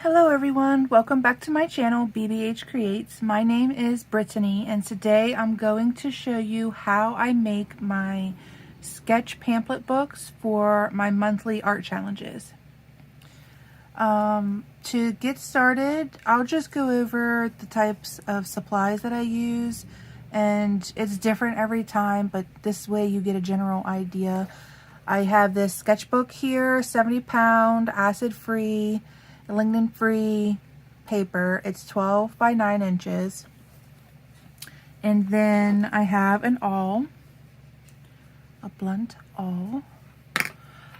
Hello everyone, welcome back to my channel, BBH Creates. My name is Brittany and today I'm going to show you how I make my sketch pamphlet books for my monthly art challenges. To get started, I'll just go over the types of supplies that I use, and it's different every time, but this way you get a general idea. I have this sketchbook here, 70-pound, acid-free, lignin-free paper. It's 12 by 9 inches. And then I have an awl, a blunt awl,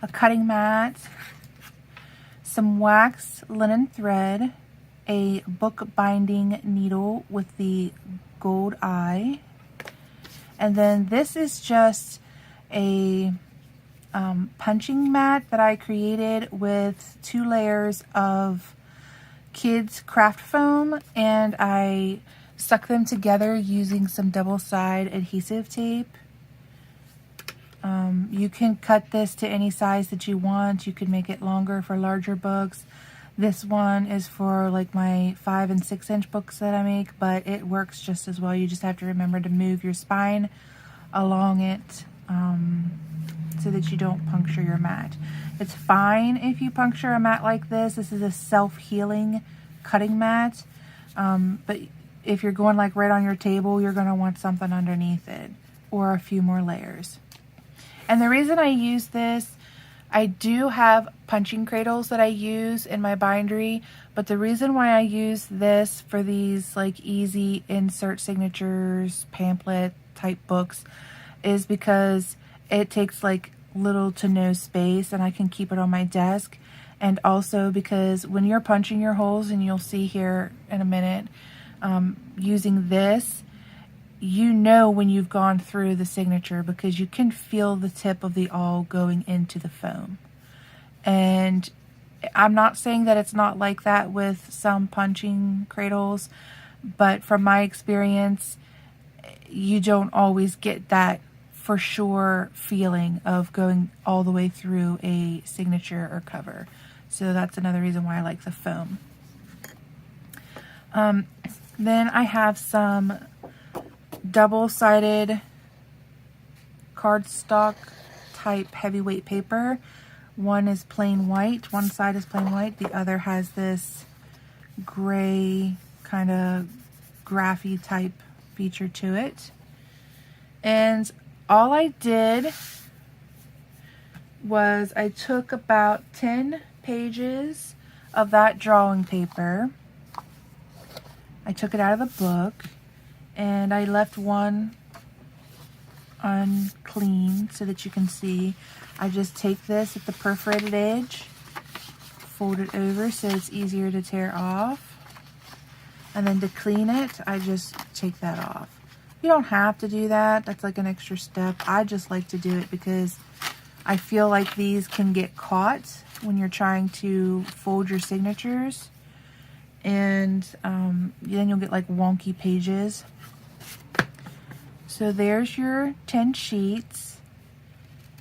a cutting mat, some waxed linen thread, a book binding needle with the gold eye, and then this is just a punching mat that I created with 2 layers of kids craft foam, and I stuck them together using some double-side adhesive tape. You can cut this to any size that you want. You could make it longer for larger books. This one is for like my 5- and 6-inch books that I make, but it works just as well. You just have to remember to move your spine along it so that you don't puncture your mat. It's fine if you puncture a mat like this. This is a self-healing cutting mat, but if you're going like right on your table, you're going to want something underneath it or a few more layers. And the reason I use this, I do have punching cradles that I use in my bindery, but the reason why I use this for these like easy insert signatures, pamphlet type books is because it takes like little to no space and I can keep it on my desk. And also because when you're punching your holes, and you'll see here in a minute, using this, you know when you've gone through the signature because you can feel the tip of the awl going into the foam. And I'm not saying that it's not like that with some punching cradles, but from my experience, you don't always get that for sure feeling of going all the way through a signature or cover. So that's another reason why I like the foam. Then I have some double-sided cardstock type heavyweight paper. One is plain white, one side is plain white, the other has this gray kind of graphy type feature to it. And all I did was I took about 10 pages of that drawing paper. I took it out of the book and I left one unclean so that you can see. I just take this at the perforated edge, fold it over so it's easier to tear off, and then to clean it, I just take that off. You don't have to do that. That's like an extra step. I just like to do it because I feel like these can get caught when you're trying to fold your signatures, and then you'll get like wonky pages. So there's your 10 sheets.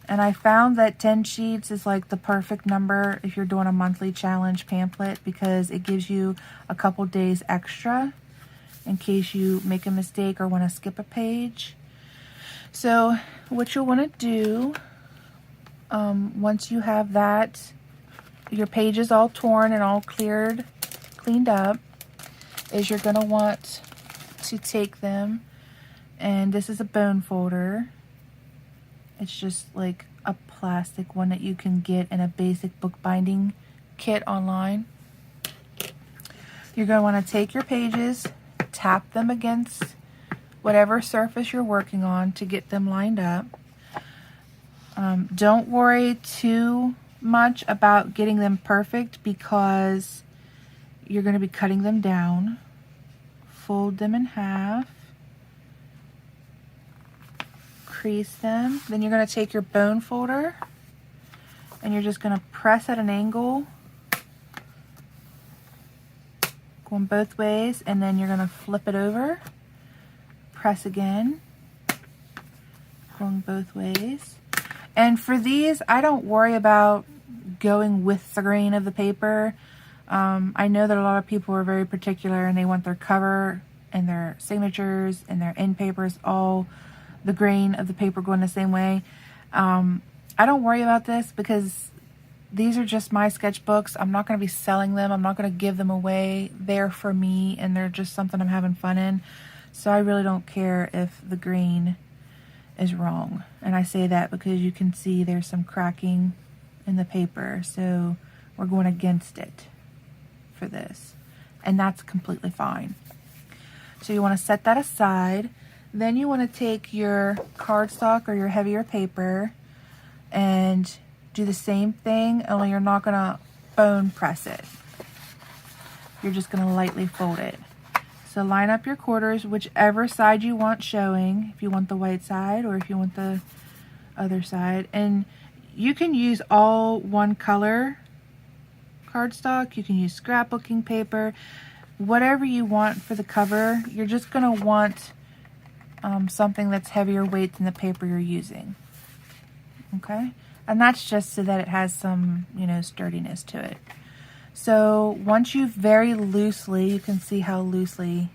And I found that 10 sheets is like the perfect number if you're doing a monthly challenge pamphlet because it gives you a couple days extra in case you make a mistake or want to skip a page. So what you'll want to do, once you have that, your pages all torn and all cleaned up, is you're going to want to take them, and this is a Bonefolder. It's just like a plastic one that you can get in a basic bookbinding kit online. You're going to want to take your pages, tap them against whatever surface you're working on to get them lined up. Don't worry too much about getting them perfect because you're going to be cutting them down. Fold them in half. Crease them. Then you're going to take your Bonefolder and you're just going to press at an angle, going both ways, and then you're going to flip it over, press again, going both ways. And for these, I don't worry about going with the grain of the paper. I know that a lot of people are very particular and they want their cover and their signatures and their end papers, all the grain of the paper going the same way. I don't worry about this because these are just my sketchbooks. I'm not going to be selling them. I'm not going to give them away. They're for me and they're just something I'm having fun in. So I really don't care if the grain is wrong. And I say that because you can see there's some cracking in the paper. So we're going against it for this. And that's completely fine. So you want to set that aside. Then you want to take your cardstock or your heavier paper and do the same thing, only you're not going to bone press it. You're just going to lightly fold it. So line up your quarters, whichever side you want showing, if you want the white side or if you want the other side. And you can use all one color cardstock, you can use scrapbooking paper, whatever you want for the cover. You're just going to want something that's heavier weight than the paper you're using. Okay? And that's just so that it has some, you know, sturdiness to it. So once you've very loosely, you can see how loosely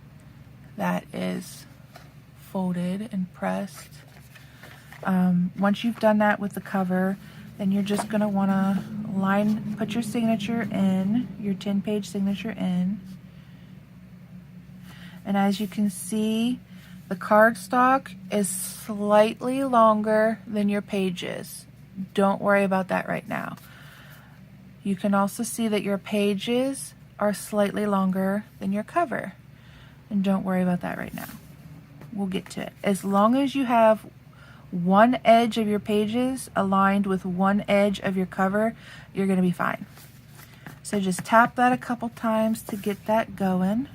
that is folded and pressed. Once you've done that with the cover, then you're just going to want to put your signature in, your 10-page signature in. And as you can see, the cardstock is slightly longer than your pages. Don't worry about that right now. You can also see that your pages are slightly longer than your cover. And don't worry about that right now. We'll get to it. As long as you have one edge of your pages aligned with one edge of your cover, you're going to be fine. So just tap that a couple times to get that going.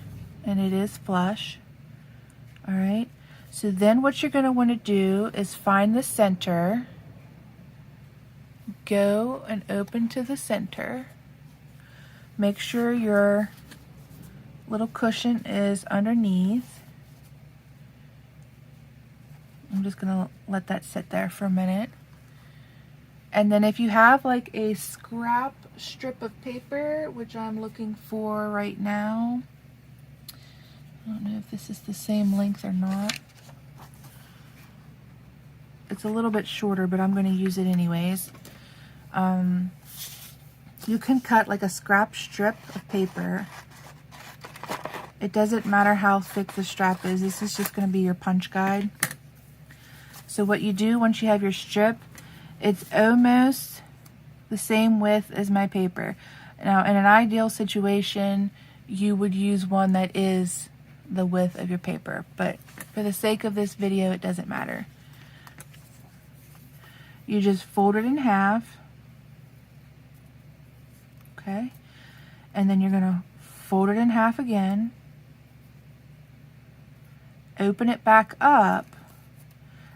And it is flush. All right. So then what you're going to want to do is find the center. Go and open to the center. Make sure your little cushion is underneath. I'm just going to let that sit there for a minute. And then if you have like a scrap strip of paper, which I'm looking for right now. I don't know if this is the same length or not. It's a little bit shorter, but I'm going to use it anyways. You can cut like a scrap strip of paper. It doesn't matter how thick the strap is. This is just going to be your punch guide. So what you do once you have your strip, it's almost the same width as my paper. Now, in an ideal situation, you would use one that is the width of your paper, but for the sake of this video, it doesn't matter. You just fold it in half. Okay, and then you're going to fold it in half again, open it back up,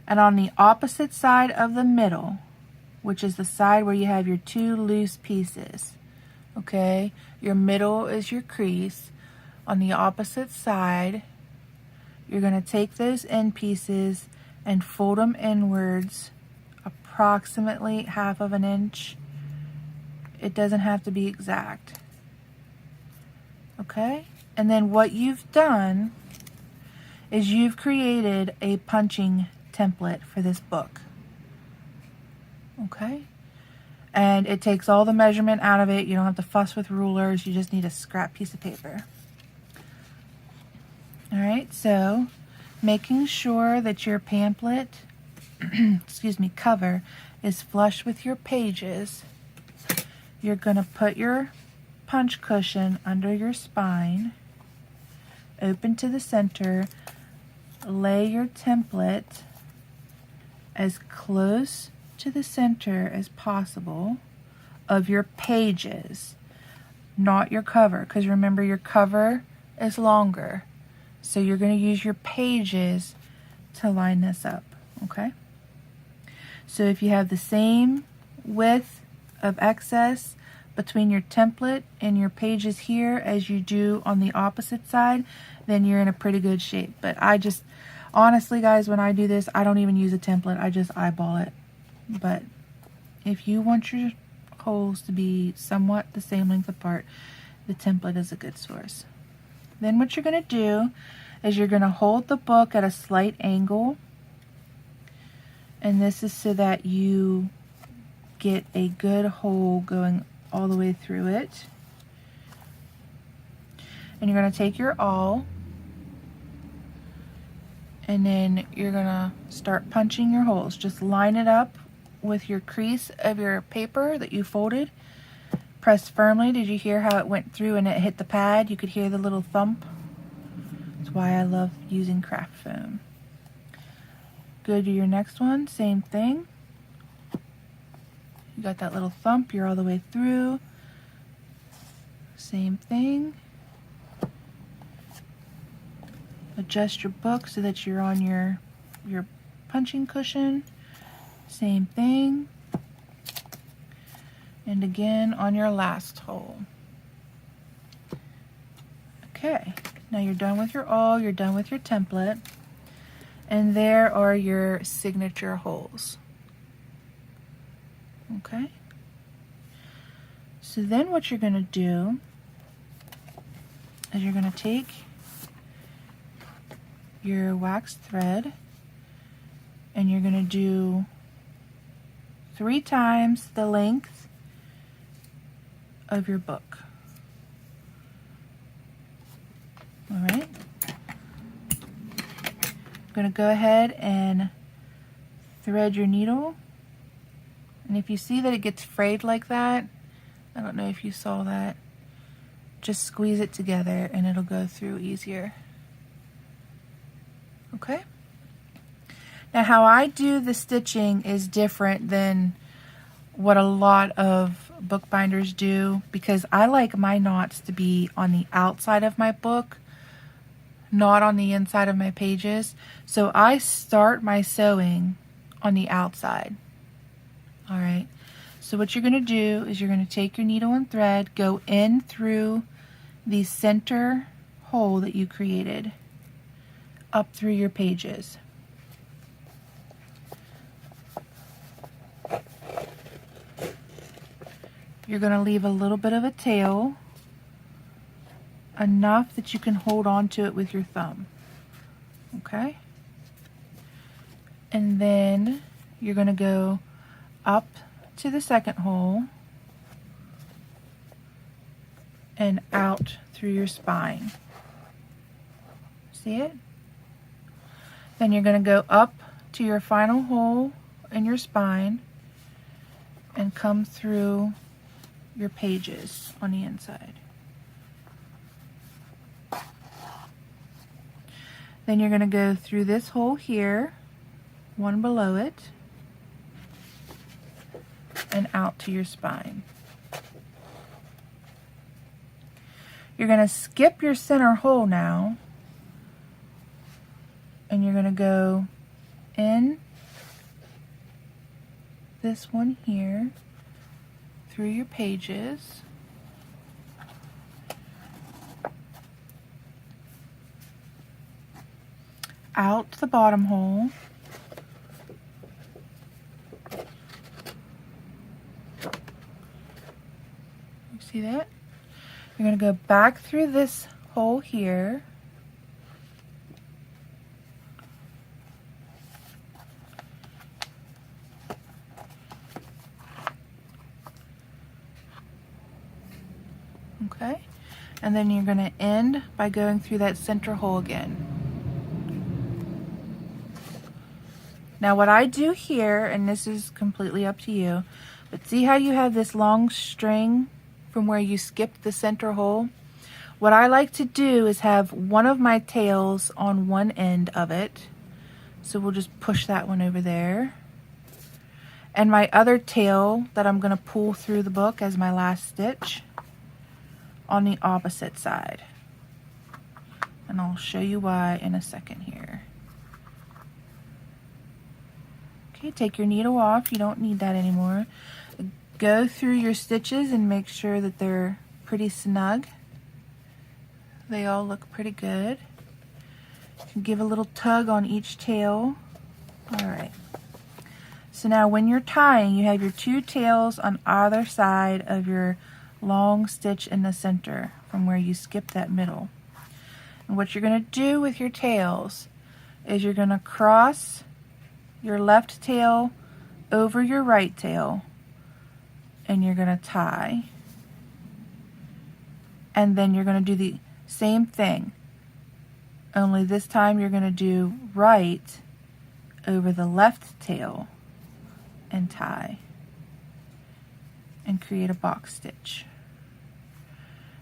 and on the opposite side of the middle, which is the side where you have your two loose pieces, okay, your middle is your crease. On the opposite side, you're going to take those end pieces and fold them inwards approximately 1/2 inch. It doesn't have to be exact. Okay? And then what you've done is you've created a punching template for this book. Okay? And it takes all the measurement out of it. You don't have to fuss with rulers. You just need a scrap piece of paper. Alright, so making sure that your pamphlet, excuse me, cover is flush with your pages. You're going to put your punch cushion under your spine, open to the center, lay your template as close to the center as possible of your pages, not your cover, because remember your cover is longer. So you're going to use your pages to line this up, okay? So if you have the same width of excess between your template and your pages here as you do on the opposite side, then you're in a pretty good shape. But I just, honestly guys, when I do this, I don't even use a template. I just eyeball it. But if you want your holes to be somewhat the same length apart, the template is a good source. Then what you're going to do is you're going to hold the book at a slight angle, and this is so that you get a good hole going all the way through it. And you're going to take your awl, and then you're going to start punching your holes. Just line it up with your crease of your paper that you folded. Press firmly. Did you hear how it went through and it hit the pad? You could hear the little thump. That's why I love using craft foam. Go to your next one, same thing. You got that little thump, you're all the way through. Same thing. Adjust your book so that you're on your punching cushion. Same thing. And again on your last hole. Okay, now you're done with your awl, you're done with your template, and there are your signature holes. Okay, so then what you're going to do is you're going to take your wax thread and you're going to do 3 times the length of your book. All right. I'm going to go ahead and thread your needle. And if you see that it gets frayed like that, I don't know if you saw that, just squeeze it together and it'll go through easier. Okay? Now how I do the stitching is different than what a lot of bookbinders do, because I like my knots to be on the outside of my book, not on the inside of my pages. So I start my sewing on the outside. All right, so what you're going to do is you're going to take your needle and thread, go in through the center hole that you created, up through your pages. You're going to leave a little bit of a tail, enough that you can hold on to it with your thumb. Okay? And then you're going to go up to the second hole and out through your spine. See it? Then you're going to go up to your final hole in your spine and come through your pages on the inside. Then you're going to go through this hole here, one below it, and out to your spine. You're going to skip your center hole now, and you're going to go in this one here, through your pages, out the bottom hole, you see that? You're going to go back through this hole here, okay, and then you're going to end by going through that center hole again. Now what I do here, and this is completely up to you, but see how you have this long string from where you skipped the center hole? What I like to do is have one of my tails on one end of it. So we'll just push that one over there. And my other tail that I'm going to pull through the book as my last stitch on the opposite side. And I'll show you why in a second here. Okay, take your needle off. You don't need that anymore. Go through your stitches and make sure that they're pretty snug. They all look pretty good. Give a little tug on each tail. All right. So now when you're tying, you have your 2 tails on either side of your long stitch in the center from where you skip that middle. And what you're going to do with your tails is you're going to cross your left tail over your right tail, and you're going to tie. And then you're going to do the same thing, only this time you're going to do right over the left tail and tie and create a box stitch.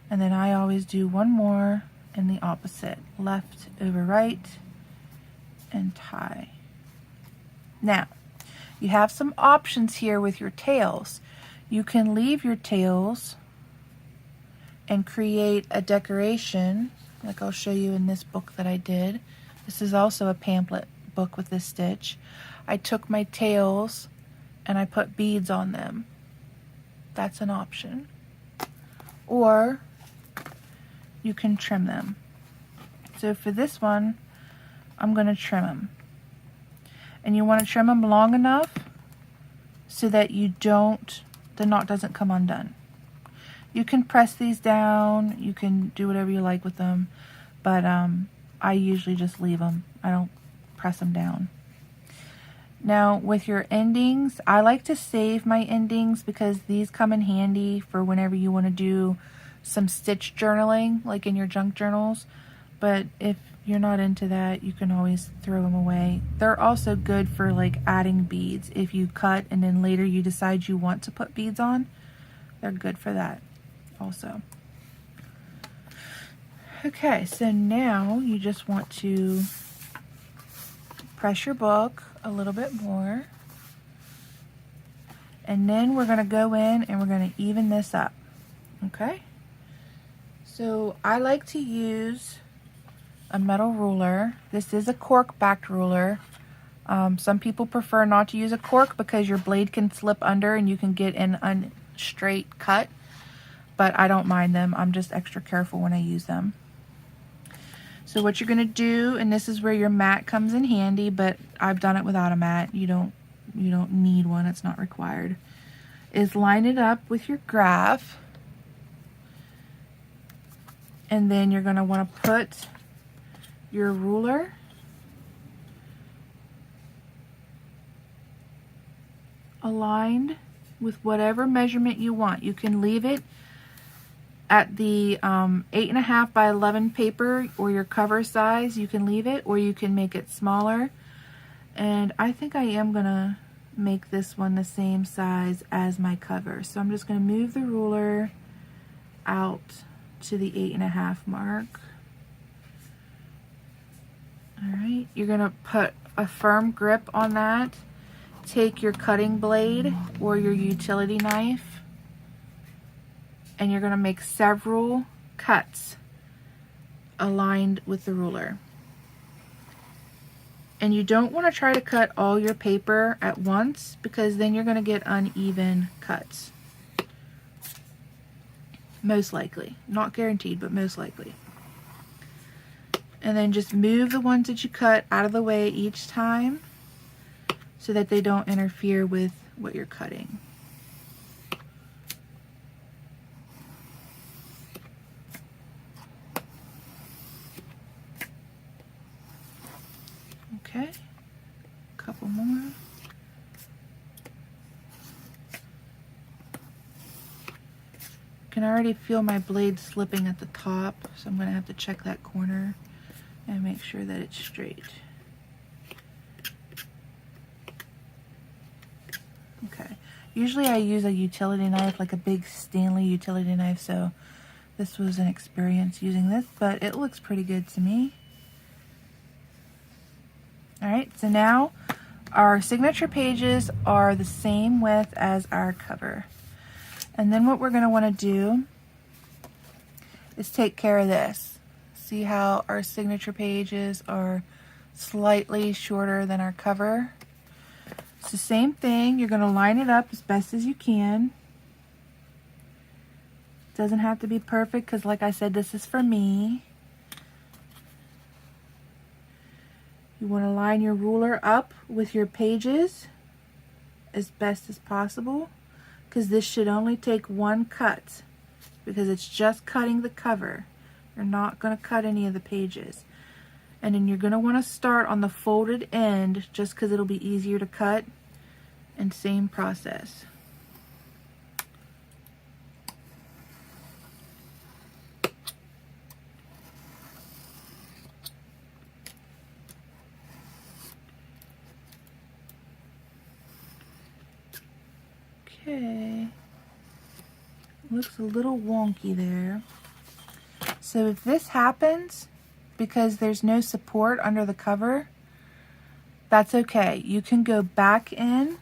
And then I always do one more in the opposite, left over right and tie. Now, you have some options here with your tails. You can leave your tails and create a decoration, like I'll show you in this book that I did. This is also a pamphlet book with this stitch. I took my tails and I put beads on them. That's an option. Or you can trim them. So for this one, I'm going to trim them. And you want to trim them long enough so that the knot doesn't come undone. You can press these down, you can do whatever you like with them, but I usually just leave them. I don't press them down. Now with your endings, I like to save my endings because these come in handy for whenever you want to do some stitch journaling, like in your junk journals. But if you're not into that, you can always throw them away. They're also good for like adding beads. If you cut and then later you decide you want to put beads on, they're good for that also. Okay, so now you just want to press your book a little bit more, and then we're going to go in and we're going to even this up. Okay, so I like to use a metal ruler. This is a cork backed ruler. Some people prefer not to use a cork because your blade can slip under and you can get an unstraight cut, but I don't mind them. I'm just extra careful when I use them. So what you're going to do, and this is where your mat comes in handy, but I've done it without a mat. You don't need one. It's not required. Is line it up with your graph, and then you're going to want to put your ruler aligned with whatever measurement you want. You can leave it at the 8.5 by 11 paper or your cover size. You can leave it, or you can make it smaller. And I think I am gonna make this one the same size as my cover. So I'm just gonna move the ruler out to the 8.5 mark. All right, you're gonna put a firm grip on that. Take your cutting blade or your utility knife, and you're going to make several cuts aligned with the ruler. And you don't want to try to cut all your paper at once because then you're going to get uneven cuts. Most likely. Not guaranteed, but most likely. And then just move the ones that you cut out of the way each time so that they don't interfere with what you're cutting. Okay, a couple more. I can already feel my blade slipping at the top, so I'm going to have to check that corner and make sure that it's straight. Okay, usually I use a utility knife, like a big Stanley utility knife, so this was an experience using this, but it looks pretty good to me. Alright, so now our signature pages are the same width as our cover. And then what we're going to want to do is take care of this. See how our signature pages are slightly shorter than our cover? It's the same thing. You're going to line it up as best as you can. It doesn't have to be perfect because, like I said, this is for me. You want to line your ruler up with your pages as best as possible because this should only take one cut because it's just cutting the cover. You're not going to cut any of the pages. And then you're going to want to start on the folded end just because it'll be easier to cut, and same process. Okay, looks a little wonky there. So if this happens because there's no support under the cover, that's okay. You can go back in,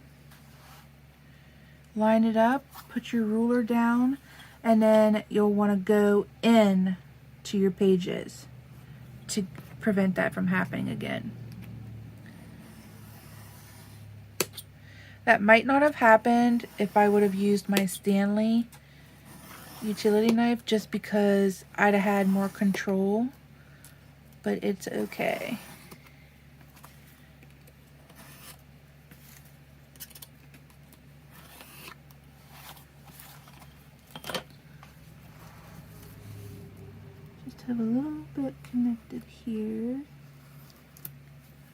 line it up, put your ruler down, and then you'll want to go in to your pages to prevent that from happening again. That might not have happened if I would have used my Stanley utility knife, just because I'd have had more control, but it's okay. Just have a little bit connected here.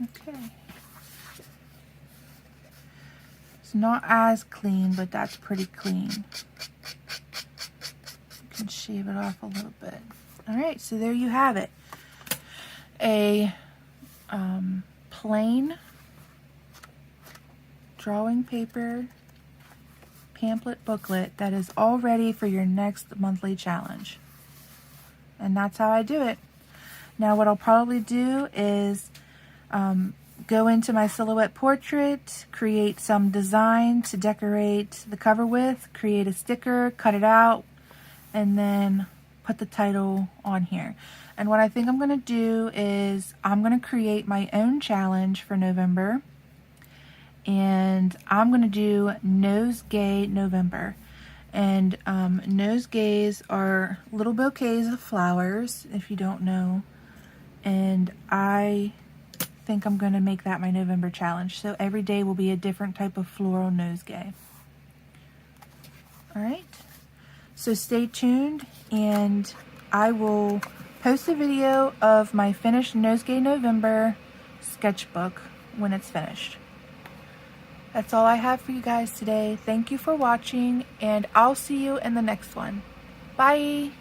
Okay. It's not as clean, but that's pretty clean. You can shave it off a little bit. Alright, so there you have it. A plain drawing paper pamphlet booklet that is all ready for your next monthly challenge. And that's how I do it. Now what I'll probably do is go into my silhouette portrait, create some design to decorate the cover with, create a sticker, cut it out, and then put the title on here. And what I think I'm going to do is I'm going to create my own challenge for November, and I'm going to do Nosegay November. And nosegays are little bouquets of flowers, if you don't know, and I think I'm going to make that my November challenge. So every day will be a different type of floral nosegay. Alright, so stay tuned, and I will post a video of my finished Nosegay November sketchbook when it's finished. That's all I have for you guys today. Thank you for watching, and I'll see you in the next one. Bye!